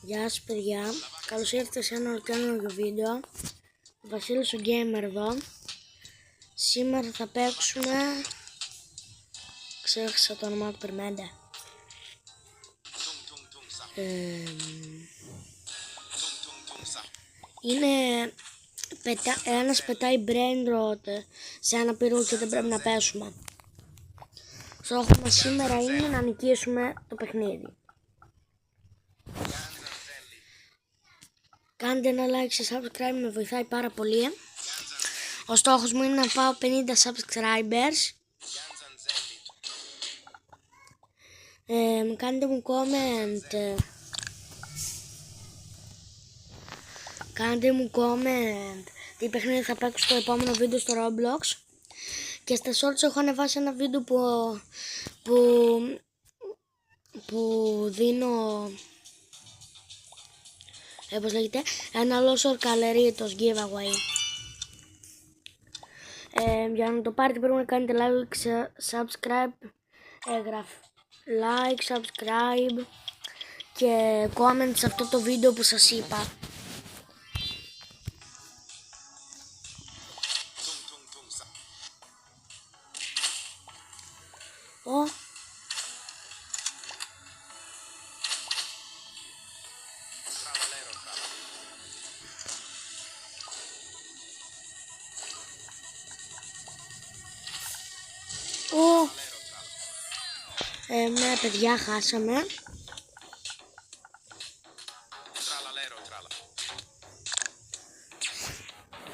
Γεια σας παιδιά, καλώς ήρθατε σε ένα καινούργιο βίντεο. Βασίλης ο Gamer εδώ. Σήμερα θα παίξουμε... Ξέχασα το όνομά του, περιμένετε. Είναι... Ένας πετάει brain rot σε ένα πύργο και δεν πρέπει να πέσουμε. Στόχος μας σήμερα είναι να νικήσουμε το παιχνίδι. Κάντε ένα like και subscribe, με βοηθάει πάρα πολύ. Ο στόχος μου είναι να πάω 50 subscribers. Κάντε μου comment. Κάντε μου comment τι παιχνίδι θα παίξω στο επόμενο βίντεο στο Roblox. Και στα shorts έχω ανεβάσει ένα βίντεο που δίνω... Πώς λέγεται, ένα Loser Καλερίτος giveaway. Για να το πάρετε πρέπει να κάνετε like, subscribe, like, subscribe και comment σε αυτό το βίντεο που σας είπα. Ναι παιδιά, χάσαμε.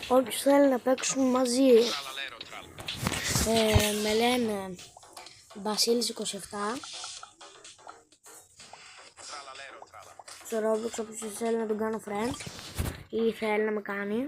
Όποιος θέλει να παίξουμε μαζί, με λένε Βασίλης 27 στο Roblox. Όποιος θέλει να τον κάνω friend ή θέλει να με κάνει.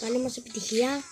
Καλή μας επιτυχία.